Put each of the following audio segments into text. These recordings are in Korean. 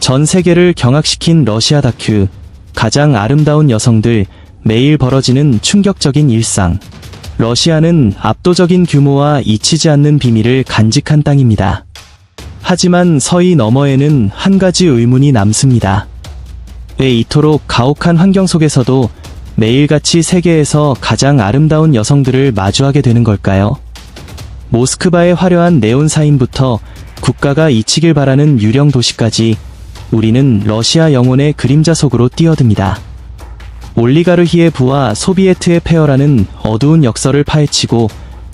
전 세계를 경악시킨 러시아 다큐, 가장 아름다운 여성들, 매일 벌어지는 충격적인 일상. 러시아는 압도적인 규모와 잊히지 않는 비밀을 간직한 땅입니다. 하지만 서이 너머에는 한 가지 의문이 남습니다. 왜 이토록 가혹한 환경 속에서도 매일같이 세계에서 가장 아름다운 여성들을 마주하게 되는 걸까요? 모스크바의 화려한 네온 사인부터 국가가 잊히길 바라는 유령 도시까지 우리는 러시아 영혼의 그림자 속으로 뛰어듭니다. 올리가르히의 부와 소비에트의 폐허라는 어두운 역설을 파헤치고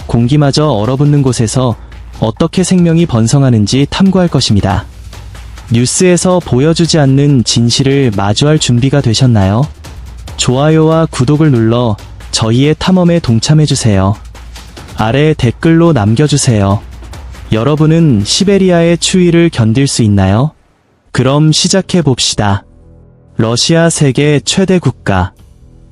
공기마저 얼어붙는 곳에서 어떻게 생명이 번성하는지 탐구할 것입니다. 뉴스에서 보여주지 않는 진실을 마주할 준비가 되셨나요? 좋아요와 구독을 눌러 저희의 탐험에 동참해주세요. 아래 댓글로 남겨주세요. 여러분은 시베리아의 추위를 견딜 수 있나요? 그럼 시작해봅시다. 러시아 세계 최대 국가.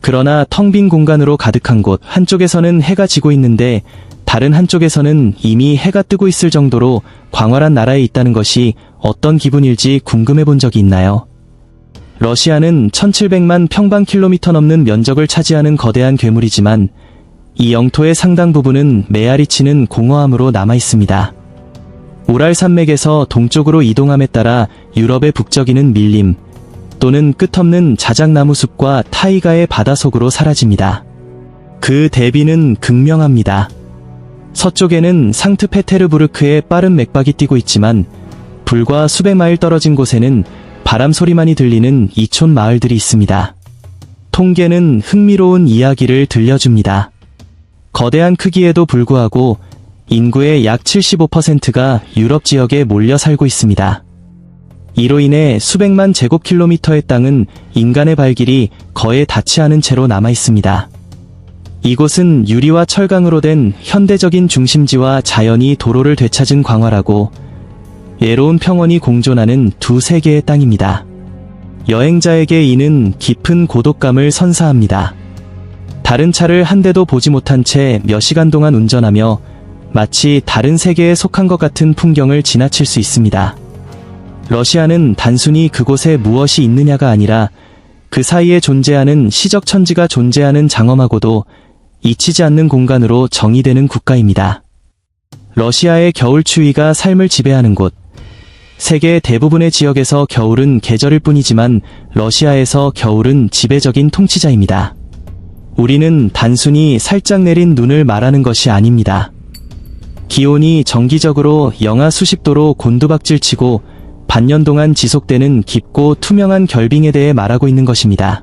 그러나 텅 빈 공간으로 가득한 곳 한쪽에서는 해가 지고 있는데 다른 한쪽에서는 이미 해가 뜨고 있을 정도로 광활한 나라에 있다는 것이 어떤 기분일지 궁금해 본 적이 있나요? 러시아는 1700만 평방킬로미터 넘는 면적을 차지하는 거대한 괴물이지만 이 영토의 상당 부분은 메아리 치는 공허함으로 남아 있습니다. 우랄 산맥에서 동쪽으로 이동함에 따라 유럽의 북적이는 밀림 또는 끝없는 자작나무 숲과 타이가의 바다 속으로 사라집니다. 그 대비는 극명합니다. 서쪽에는 상트페테르부르크의 빠른 맥박이 뛰고 있지만 불과 수백 마일 떨어진 곳에는 바람 소리만이 들리는 이촌 마을들이 있습니다. 통계는 흥미로운 이야기를 들려줍니다. 거대한 크기에도 불구하고 인구의 약 75%가 유럽 지역에 몰려 살고 있습니다. 이로 인해 수백만 제곱킬로미터의 땅은 인간의 발길이 거의 닿지 않은 채로 남아 있습니다. 이곳은 유리와 철강으로 된 현대적인 중심지와 자연이 도로를 되찾은 광활하고 예로운 평원이 공존하는 두 세계의 땅입니다. 여행자에게 이는 깊은 고독감을 선사합니다. 다른 차를 한 대도 보지 못한 채 몇 시간 동안 운전하며 마치 다른 세계에 속한 것 같은 풍경을 지나칠 수 있습니다. 러시아는 단순히 그곳에 무엇이 있느냐가 아니라 그 사이에 존재하는 시적 천지가 존재하는 장엄하고도 잊히지 않는 공간으로 정의되는 국가입니다. 러시아의 겨울 추위가 삶을 지배하는 곳. 세계 대부분의 지역에서 겨울은 계절일 뿐이지만 러시아에서 겨울은 지배적인 통치자입니다. 우리는 단순히 살짝 내린 눈을 말하는 것이 아닙니다. 기온이 정기적으로 영하 수십 도로 곤두박질치고 반년 동안 지속되는 깊고 투명한 결빙에 대해 말하고 있는 것입니다.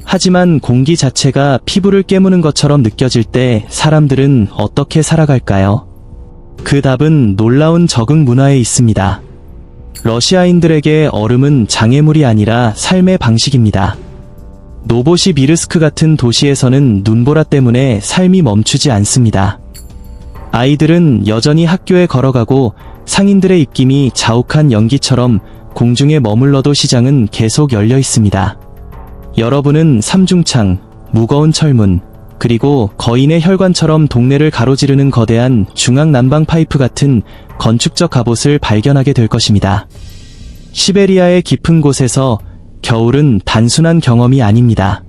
하지만 공기 자체가 피부를 깨무는 것처럼 느껴질 때 사람들은 어떻게 살아갈까요? 그 답은 놀라운 적응 문화에 있습니다. 러시아인들에게 얼음은 장애물이 아니라 삶의 방식입니다. 노보시비르스크 같은 도시에서는 눈보라 때문에 삶이 멈추지 않습니다. 아이들은 여전히 학교에 걸어가고 상인들의 입김이 자욱한 연기처럼 공중에 머물러도 시장은 계속 열려 있습니다. 여러분은 삼중창, 무거운 철문, 그리고 거인의 혈관처럼 동네를 가로지르는 거대한 중앙난방 파이프 같은 건축적 갑옷을 발견하게 될 것입니다. 시베리아의 깊은 곳에서 겨울은 단순한 경험이 아닙니다.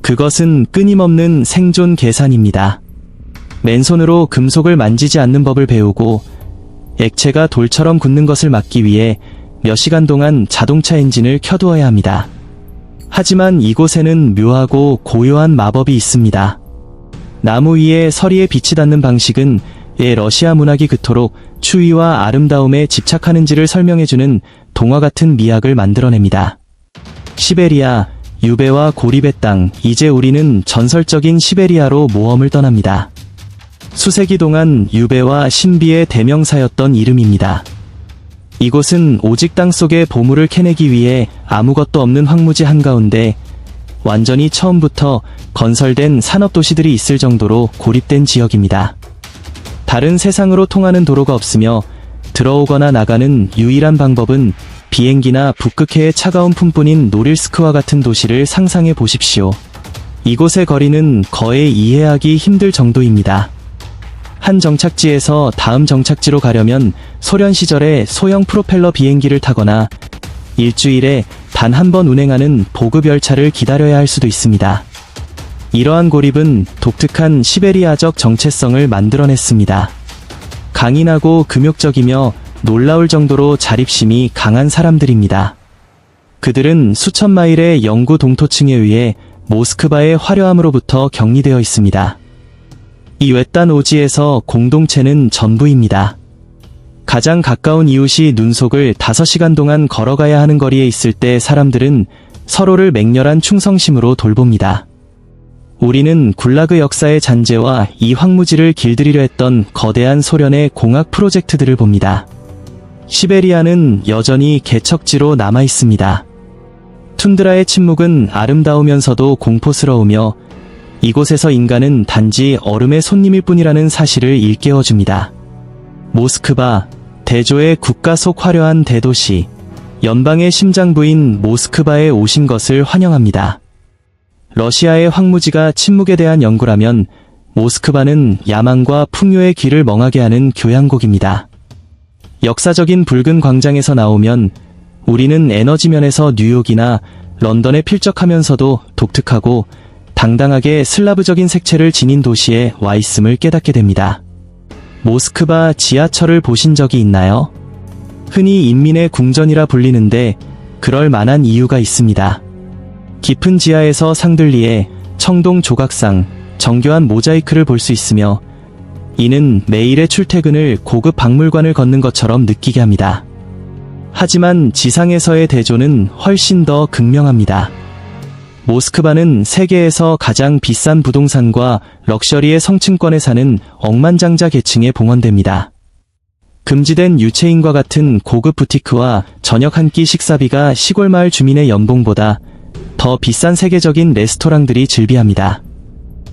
그것은 끊임없는 생존 계산입니다. 맨손으로 금속을 만지지 않는 법을 배우고 액체가 돌처럼 굳는 것을 막기 위해 몇 시간 동안 자동차 엔진을 켜두어야 합니다. 하지만 이곳에는 묘하고 고요한 마법이 있습니다. 나무 위에 서리에 빛이 닿는 방식은 왜 러시아 문학이 그토록 추위와 아름다움에 집착하는지를 설명해주는 동화 같은 미학을 만들어냅니다. 시베리아, 유배와 고립의 땅, 이제 우리는 전설적인 시베리아로 모험을 떠납니다. 수세기 동안 유배와 신비의 대명사였던 이름입니다. 이곳은 오직 땅속의 보물을 캐내기 위해 아무것도 없는 황무지 한가운데 완전히 처음부터 건설된 산업도시들이 있을 정도로 고립된 지역입니다. 다른 세상으로 통하는 도로가 없으며 들어오거나 나가는 유일한 방법은 비행기나 북극해의 차가운 품뿐인 노릴스크와 같은 도시를 상상해 보십시오. 이곳의 거리는 거의 이해하기 힘들 정도입니다. 한 정착지에서 다음 정착지로 가려면 소련 시절의 소형 프로펠러 비행기를 타거나 일주일에 단 한 번 운행하는 보급 열차를 기다려야 할 수도 있습니다. 이러한 고립은 독특한 시베리아적 정체성을 만들어냈습니다. 강인하고 금욕적이며 놀라울 정도로 자립심이 강한 사람들입니다. 그들은 수천 마일의 영구 동토층에 의해 모스크바의 화려함으로부터 격리되어 있습니다. 이 외딴 오지에서 공동체는 전부입니다. 가장 가까운 이웃이 눈속을 5시간 동안 걸어가야 하는 거리에 있을 때 사람들은 서로를 맹렬한 충성심으로 돌봅니다. 우리는 굴라그 역사의 잔재와 이 황무지를 길들이려 했던 거대한 소련의 공학 프로젝트들을 봅니다. 시베리아는 여전히 개척지로 남아 있습니다. 툰드라의 침묵은 아름다우면서도 공포스러우며 이곳에서 인간은 단지 얼음의 손님일 뿐이라는 사실을 일깨워줍니다. 모스크바, 대조의 국가 속 화려한 대도시, 연방의 심장부인 모스크바에 오신 것을 환영합니다. 러시아의 황무지가 침묵에 대한 연구라면 모스크바는 야망과 풍요의 길을 멍하게 하는 교향곡입니다. 역사적인 붉은 광장에서 나오면 우리는 에너지면에서 뉴욕이나 런던에 필적하면서도 독특하고 당당하게 슬라브적인 색채를 지닌 도시에 와 있음을 깨닫게 됩니다. 모스크바 지하철을 보신 적이 있나요? 흔히 인민의 궁전이라 불리는데 그럴 만한 이유가 있습니다. 깊은 지하에서 상들리에 청동 조각상, 정교한 모자이크를 볼 수 있으며 이는 매일의 출퇴근을 고급 박물관을 걷는 것처럼 느끼게 합니다. 하지만 지상에서의 대조는 훨씬 더 극명합니다. 모스크바는 세계에서 가장 비싼 부동산과 럭셔리의 성층권에 사는 억만장자 계층에 봉헌됩니다. 금지된 유체인과 같은 고급 부티크와 저녁 한 끼 식사비가 시골 마을 주민의 연봉보다 더 비싼 세계적인 레스토랑들이 즐비합니다.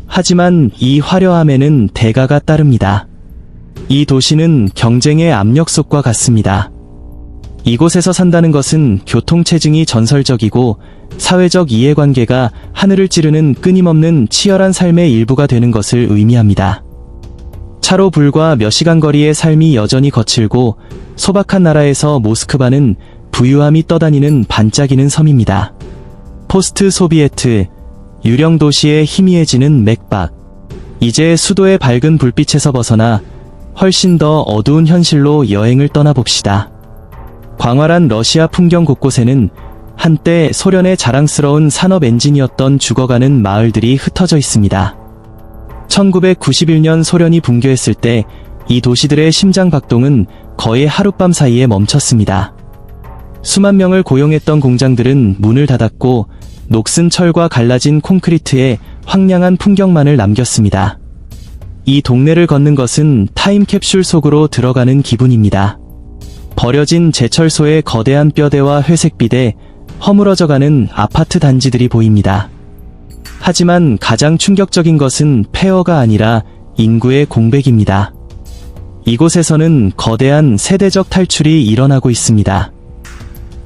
하지만 이 화려함에는 대가가 따릅니다. 이 도시는 경쟁의 압력 속과 같습니다. 이곳에서 산다는 것은 교통체증이 전설적이고 사회적 이해관계가 하늘을 찌르는 끊임없는 치열한 삶의 일부가 되는 것을 의미합니다. 차로 불과 몇 시간 거리의 삶이 여전히 거칠고 소박한 나라에서 모스크바는 부유함이 떠다니는 반짝이는 섬입니다. 포스트 소비에트, 유령 도시의 희미해지는 맥박. 이제 수도의 밝은 불빛에서 벗어나 훨씬 더 어두운 현실로 여행을 떠나봅시다. 광활한 러시아 풍경 곳곳에는 한때 소련의 자랑스러운 산업 엔진이었던 죽어가는 마을들이 흩어져 있습니다. 1991년 소련이 붕괴했을 때 이 도시들의 심장 박동은 거의 하룻밤 사이에 멈췄습니다. 수만 명을 고용했던 공장들은 문을 닫았고 녹슨 철과 갈라진 콘크리트에 황량한 풍경만을 남겼습니다. 이 동네를 걷는 것은 타임캡슐 속으로 들어가는 기분입니다. 버려진 제철소의 거대한 뼈대와 회색빛에 허물어져가는 아파트 단지들이 보입니다. 하지만 가장 충격적인 것은 폐허가 아니라 인구의 공백입니다. 이곳에서는 거대한 세대적 탈출이 일어나고 있습니다.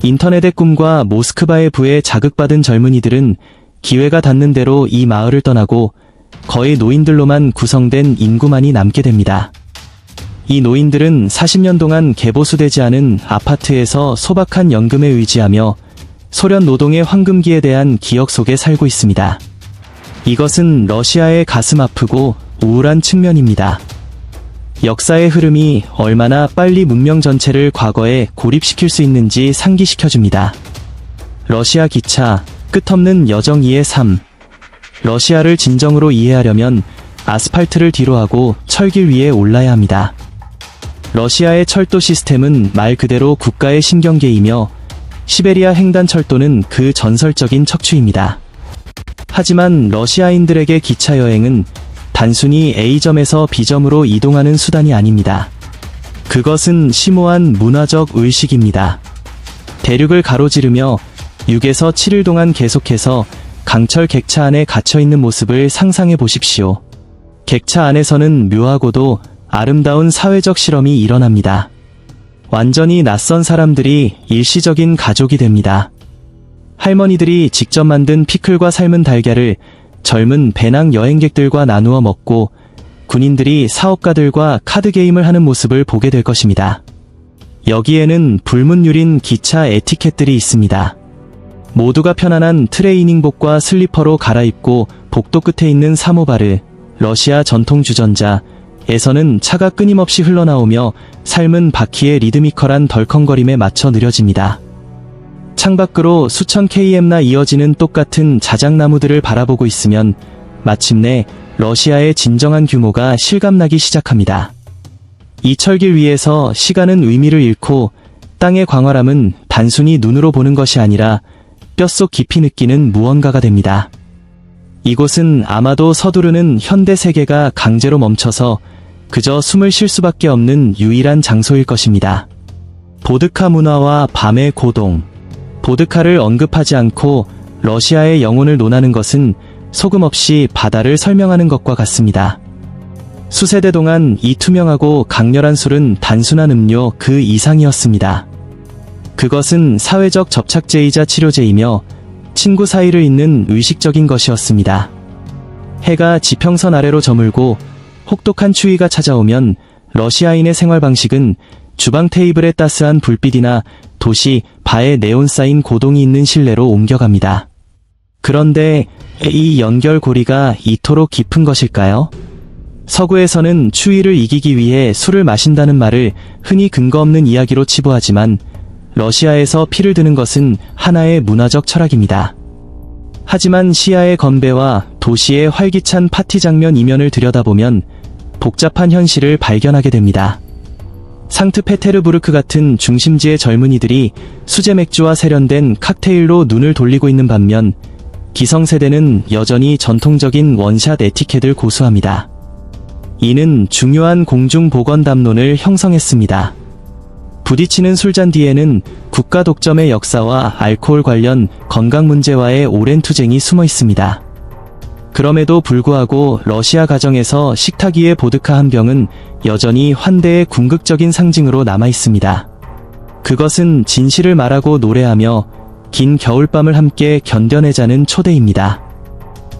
인터넷의 꿈과 모스크바의 부에 자극받은 젊은이들은 기회가 닿는 대로 이 마을을 떠나고 거의 노인들로만 구성된 인구만이 남게 됩니다. 이 노인들은 40년 동안 개보수되지 않은 아파트에서 소박한 연금에 의지하며 소련 노동의 황금기에 대한 기억 속에 살고 있습니다. 이것은 러시아의 가슴 아프고 우울한 측면입니다. 역사의 흐름이 얼마나 빨리 문명 전체를 과거에 고립시킬 수 있는지 상기시켜줍니다. 러시아 기차, 끝없는 여정 2의 3. 러시아를 진정으로 이해하려면 아스팔트를 뒤로하고 철길 위에 올라야 합니다. 러시아의 철도 시스템은 말 그대로 국가의 신경계이며 시베리아 횡단철도는 그 전설적인 척추입니다. 하지만 러시아인들에게 기차 여행은 단순히 A점에서 B점으로 이동하는 수단이 아닙니다. 그것은 심오한 문화적 의식입니다. 대륙을 가로지르며 6에서 7일 동안 계속해서 강철 객차 안에 갇혀있는 모습을 상상해 보십시오. 객차 안에서는 묘하고도 아름다운 사회적 실험이 일어납니다. 완전히 낯선 사람들이 일시적인 가족이 됩니다. 할머니들이 직접 만든 피클과 삶은 달걀을 젊은 배낭 여행객들과 나누어 먹고 군인들이 사업가들과 카드 게임을 하는 모습을 보게 될 것입니다. 여기에는 불문율인 기차 에티켓들이 있습니다. 모두가 편안한 트레이닝복과 슬리퍼로 갈아입고 복도 끝에 있는 사모바르, 러시아 전통 주전자에서는 차가 끊임없이 흘러나오며 삶은 바퀴의 리드미컬한 덜컹거림에 맞춰 느려집니다. 창밖으로 수천 km나 이어지는 똑같은 자작나무들을 바라보고 있으면 마침내 러시아의 진정한 규모가 실감나기 시작합니다. 이 철길 위에서 시간은 의미를 잃고 땅의 광활함은 단순히 눈으로 보는 것이 아니라 뼛속 깊이 느끼는 무언가가 됩니다. 이곳은 아마도 서두르는 현대 세계가 강제로 멈춰서 그저 숨을 쉴 수밖에 없는 유일한 장소일 것입니다. 보드카 문화와 밤의 고동. 보드카를 언급하지 않고 러시아의 영혼을 논하는 것은 소금 없이 바다를 설명하는 것과 같습니다. 수세대 동안 이 투명하고 강렬한 술은 단순한 음료 그 이상이었습니다. 그것은 사회적 접착제이자 치료제이며 친구 사이를 잇는 의식적인 것이었습니다. 해가 지평선 아래로 저물고 혹독한 추위가 찾아오면 러시아인의 생활 방식은 주방 테이블에 따스한 불빛이나 도시 바에 네온 사인 고동이 있는 실내로 옮겨갑니다. 그런데 이 연결고리가 이토록 깊은 것일까요? 서구에서는 추위를 이기기 위해 술을 마신다는 말을 흔히 근거 없는 이야기로 치부하지만 러시아에서 피를 드는 것은 하나의 문화적 철학입니다. 하지만 시야의 건배와 도시의 활기찬 파티 장면 이면을 들여다보면 복잡한 현실을 발견하게 됩니다. 상트페테르부르크 같은 중심지의 젊은이들이 수제 맥주와 세련된 칵테일로 눈을 돌리고 있는 반면 기성세대는 여전히 전통적인 원샷 에티켓을 고수합니다. 이는 중요한 공중보건 담론을 형성했습니다. 부딪히는 술잔 뒤에는 국가 독점의 역사와 알코올 관련 건강 문제와의 오랜 투쟁이 숨어 있습니다. 그럼에도 불구하고 러시아 가정에서 식탁 위의 보드카 한 병은 여전히 환대의 궁극적인 상징으로 남아 있습니다. 그것은 진실을 말하고 노래하며 긴 겨울밤을 함께 견뎌내자는 초대입니다.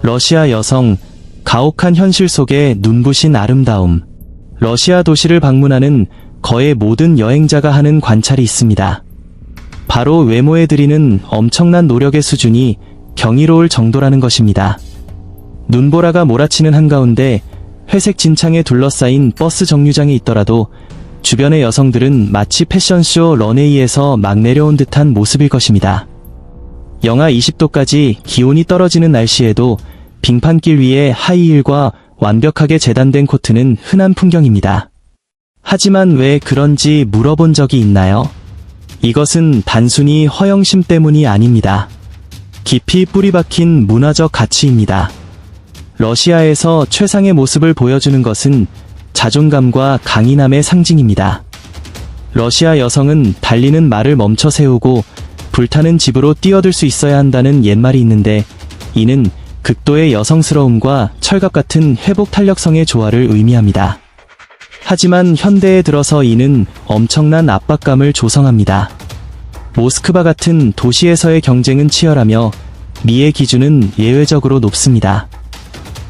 러시아 여성, 가혹한 현실 속에 눈부신 아름다움. 러시아 도시를 방문하는 거의 모든 여행자가 하는 관찰이 있습니다. 바로 외모에 들이는 엄청난 노력의 수준이 경이로울 정도라는 것입니다. 눈보라가 몰아치는 한가운데 회색 진창에 둘러싸인 버스 정류장에 있더라도 주변의 여성들은 마치 패션쇼 런웨이에서 막 내려온 듯한 모습일 것입니다. 영하 20도까지 기온이 떨어지는 날씨에도 빙판길 위에 하이힐과 완벽하게 재단된 코트는 흔한 풍경입니다. 하지만 왜 그런지 물어본 적이 있나요? 이것은 단순히 허영심 때문이 아닙니다. 깊이 뿌리박힌 문화적 가치입니다. 러시아에서 최상의 모습을 보여주는 것은 자존감과 강인함의 상징입니다. 러시아 여성은 달리는 말을 멈춰 세우고 불타는 집으로 뛰어들 수 있어야 한다는 옛말이 있는데 이는 극도의 여성스러움과 철갑 같은 회복 탄력성의 조화를 의미합니다. 하지만 현대에 들어서 이는 엄청난 압박감을 조성합니다. 모스크바 같은 도시에서의 경쟁은 치열하며 미의 기준은 예외적으로 높습니다.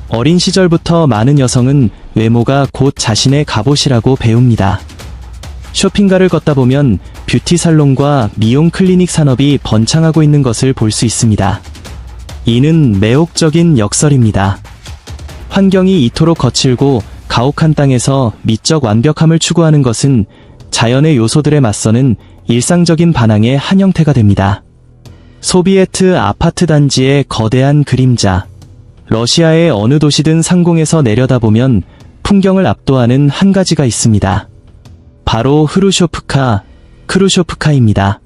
어린 시절부터 많은 여성은 외모가 곧 자신의 갑옷이라고 배웁니다. 쇼핑가를 걷다 보면 뷰티 살롱과 미용 클리닉 산업이 번창하고 있는 것을 볼 수 있습니다. 이는 매혹적인 역설입니다. 환경이 이토록 거칠고 가혹한 땅에서 미적 완벽함을 추구하는 것은 자연의 요소들에 맞서는 일상적인 반항의 한 형태가 됩니다. 소비에트 아파트 단지의 거대한 그림자. 러시아의 어느 도시든 상공에서 내려다보면 풍경을 압도하는 한 가지가 있습니다. 바로 흐루쇼프카, 크루쇼프카입니다.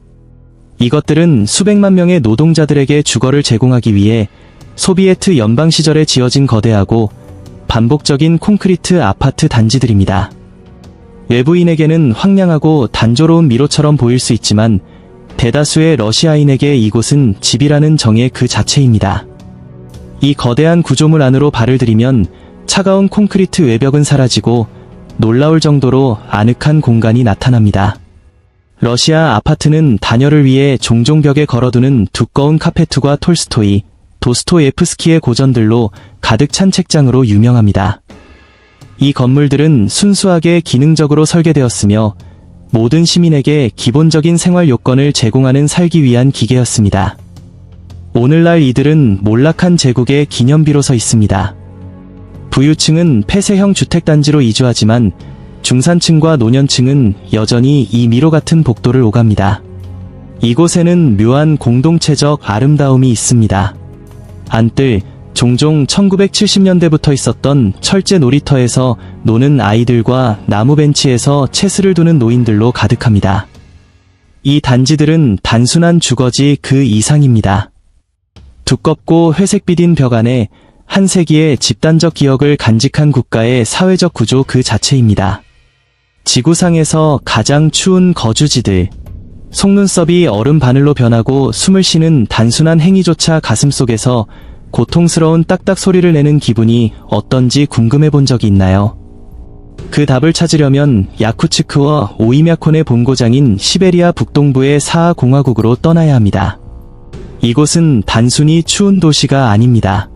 이것들은 수백만 명의 노동자들에게 주거를 제공하기 위해 소비에트 연방 시절에 지어진 거대하고 반복적인 콘크리트 아파트 단지들입니다. 외부인에게는 황량하고 단조로운 미로처럼 보일 수 있지만 대다수의 러시아인에게 이곳은 집이라는 정의 그 자체입니다. 이 거대한 구조물 안으로 발을 들이면 차가운 콘크리트 외벽은 사라지고 놀라울 정도로 아늑한 공간이 나타납니다. 러시아 아파트는 단열을 위해 종종 벽에 걸어두는 두꺼운 카페트와 톨스토이, 도스토예프스키의 고전들로 가득 찬 책장으로 유명합니다. 이 건물들은 순수하게 기능적으로 설계되었으며 모든 시민에게 기본적인 생활 요건을 제공하는 살기 위한 기계였습니다. 오늘날 이들은 몰락한 제국의 기념비로 서 있습니다. 부유층은 폐쇄형 주택단지로 이주하지만 중산층과 노년층은 여전히 이 미로 같은 복도를 오갑니다. 이곳에는 묘한 공동체적 아름다움이 있습니다. 안뜰, 종종 1970년대부터 있었던 철제 놀이터에서 노는 아이들과 나무 벤치에서 채스를 두는 노인들로 가득합니다. 이 단지들은 단순한 주거지 그 이상입니다. 두껍고 회색 비딘 벽 안에 한 세기의 집단적 기억을 간직한 국가의 사회적 구조 그 자체입니다. 지구상에서 가장 추운 거주지들, 속눈썹이 얼음 바늘로 변하고 숨을 쉬는 단순한 행위조차 가슴속에서 고통스러운 딱딱 소리를 내는 기분이 어떤지 궁금해 본 적이 있나요? 그 답을 찾으려면 야쿠츠크와 오이мя콘의 본고장인 시베리아 북동부의 사하 공화국으로 떠나야 합니다. 이곳은 단순히 추운 도시가 아닙니다.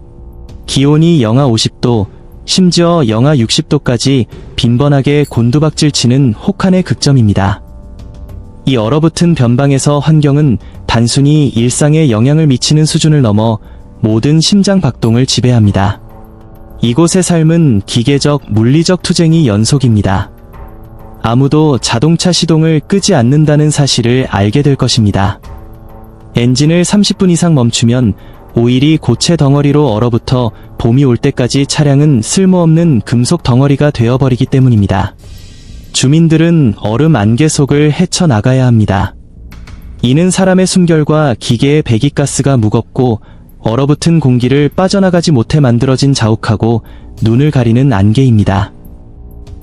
기온이 영하 50도, 심지어 영하 60도까지 빈번하게 곤두박질 치는 혹한의 극점입니다. 이 얼어붙은 변방에서 환경은 단순히 일상에 영향을 미치는 수준을 넘어 모든 심장 박동을 지배합니다. 이곳의 삶은 기계적, 물리적 투쟁이 연속입니다. 아무도 자동차 시동을 끄지 않는다는 사실을 알게 될 것입니다. 엔진을 30분 이상 멈추면 오일이 고체 덩어리로 얼어붙어 봄이 올 때까지 차량은 쓸모없는 금속 덩어리가 되어버리기 때문입니다. 주민들은 얼음 안개 속을 헤쳐나가야 합니다. 이는 사람의 숨결과 기계의 배기가스가 무겁고 얼어붙은 공기를 빠져나가지 못해 만들어진 자욱하고 눈을 가리는 안개입니다.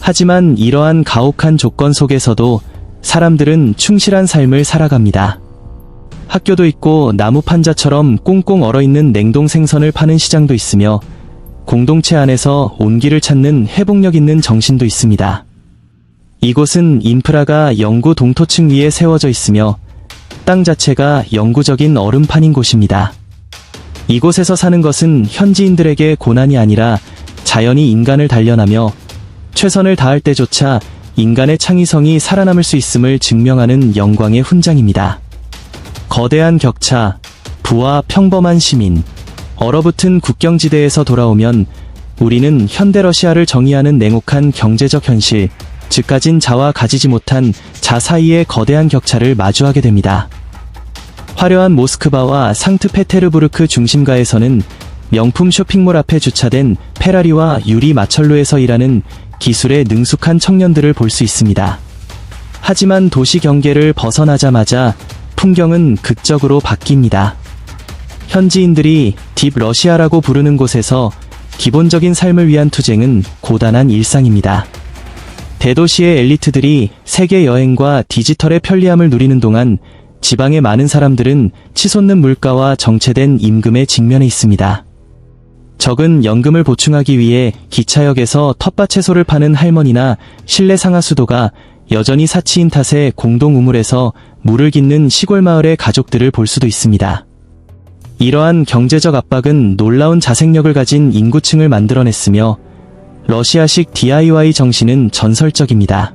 하지만 이러한 가혹한 조건 속에서도 사람들은 충실한 삶을 살아갑니다. 학교도 있고 나무 판자처럼 꽁꽁 얼어있는 냉동 생선을 파는 시장도 있으며 공동체 안에서 온기를 찾는 회복력 있는 정신도 있습니다. 이곳은 인프라가 영구 동토층 위에 세워져 있으며 땅 자체가 영구적인 얼음판인 곳입니다. 이곳에서 사는 것은 현지인들에게 고난이 아니라 자연이 인간을 단련하며 최선을 다할 때조차 인간의 창의성이 살아남을 수 있음을 증명하는 영광의 훈장입니다. 거대한 격차, 부와 평범한 시민, 얼어붙은 국경지대에서 돌아오면 우리는 현대 러시아를 정의하는 냉혹한 경제적 현실, 즉 가진 자와 가지지 못한 자 사이의 거대한 격차를 마주하게 됩니다. 화려한 모스크바와 상트페테르부르크 중심가에서는 명품 쇼핑몰 앞에 주차된 페라리와 유리 마철로에서 일하는 기술에 능숙한 청년들을 볼 수 있습니다. 하지만 도시 경계를 벗어나자마자 풍경은 극적으로 바뀝니다. 현지인들이 딥 러시아라고 부르는 곳에서 기본적인 삶을 위한 투쟁은 고단한 일상입니다. 대도시의 엘리트들이 세계 여행과 디지털의 편리함을 누리는 동안 지방의 많은 사람들은 치솟는 물가와 정체된 임금에 직면해 있습니다. 적은 연금을 보충하기 위해 기차역에서 텃밭 채소를 파는 할머니나 실내 상하수도가 여전히 사치인 탓에 공동 우물에서 물을 깃는 시골 마을의 가족들을 볼 수도 있습니다. 이러한 경제적 압박은 놀라운 자생력을 가진 인구층을 만들어냈으며 러시아식 DIY 정신은 전설적입니다.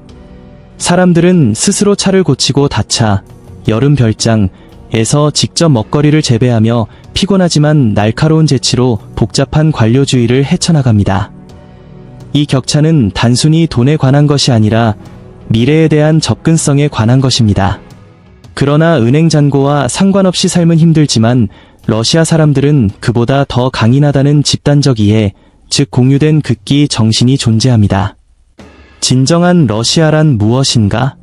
사람들은 스스로 차를 고치고 다차, 여름 별장에서 직접 먹거리를 재배하며 피곤하지만 날카로운 재치로 복잡한 관료주의를 헤쳐나갑니다. 이 격차는 단순히 돈에 관한 것이 아니라 미래에 대한 접근성에 관한 것입니다. 그러나 은행 잔고와 상관없이 삶은 힘들지만 러시아 사람들은 그보다 더 강인하다는 집단적 이해, 즉 공유된 극기 정신이 존재합니다. 진정한 러시아란 무엇인가?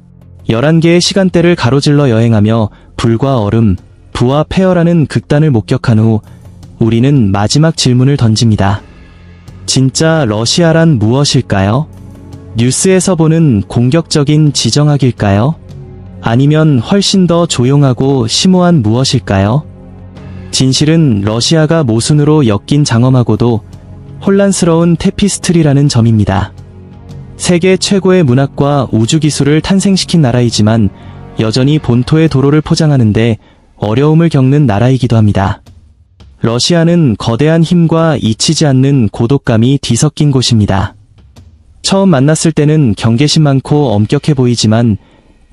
11개의 시간대를 가로질러 여행하며 불과 얼음, 부와 폐허라는 극단을 목격한 후 우리는 마지막 질문을 던집니다. 진짜 러시아란 무엇일까요? 뉴스에서 보는 공격적인 지정학일까요? 아니면 훨씬 더 조용하고 심오한 무엇일까요? 진실은 러시아가 모순으로 엮인 장엄하고도 혼란스러운 테피스트리라는 점입니다. 세계 최고의 문학과 우주기술을 탄생시킨 나라이지만 여전히 본토의 도로를 포장하는데 어려움을 겪는 나라이기도 합니다. 러시아는 거대한 힘과 잊히지 않는 고독감이 뒤섞인 곳입니다. 처음 만났을 때는 경계심 많고 엄격해 보이지만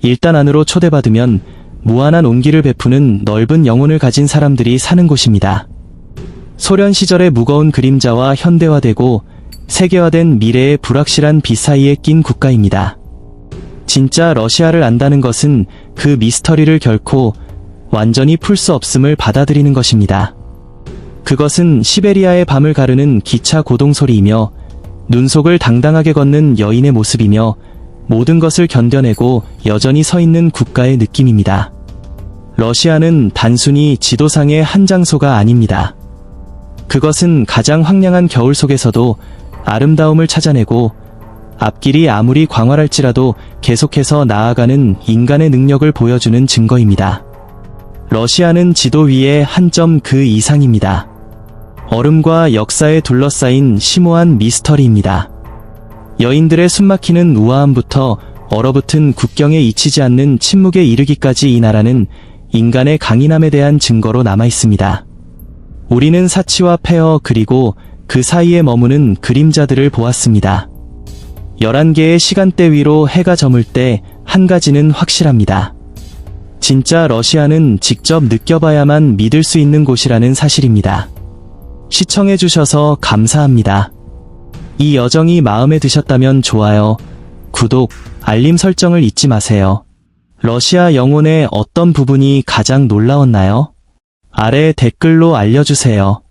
일단 안으로 초대받으면 무한한 온기를 베푸는 넓은 영혼을 가진 사람들이 사는 곳입니다. 소련 시절의 무거운 그림자와 현대화되고 세계화된 미래의 불확실한 빛 사이에 낀 국가입니다. 진짜 러시아를 안다는 것은 그 미스터리를 결코 완전히 풀 수 없음을 받아들이는 것입니다. 그것은 시베리아의 밤을 가르는 기차 고동 소리이며 눈속을 당당하게 걷는 여인의 모습이며 모든 것을 견뎌내고 여전히 서 있는 국가의 느낌입니다. 러시아는 단순히 지도상의 한 장소가 아닙니다. 그것은 가장 황량한 겨울 속에서도 아름다움을 찾아내고 앞길이 아무리 광활할지라도 계속해서 나아가는 인간의 능력을 보여주는 증거입니다. 러시아는 지도 위의 한 점 그 이상입니다. 얼음과 역사에 둘러싸인 심오한 미스터리입니다. 여인들의 숨막히는 우아함부터 얼어붙은 국경에 잊히지 않는 침묵에 이르기까지 이 나라는 인간의 강인함에 대한 증거로 남아 있습니다. 우리는 사치와 폐허 그리고 그 사이에 머무는 그림자들을 보았습니다. 11개의 시간대 위로 해가 저물 때 한 가지는 확실합니다. 진짜 러시아는 직접 느껴봐야만 믿을 수 있는 곳이라는 사실입니다. 시청해주셔서 감사합니다. 이 여정이 마음에 드셨다면 좋아요, 구독, 알림 설정을 잊지 마세요. 러시아 영혼의 어떤 부분이 가장 놀라웠나요? 아래 댓글로 알려주세요.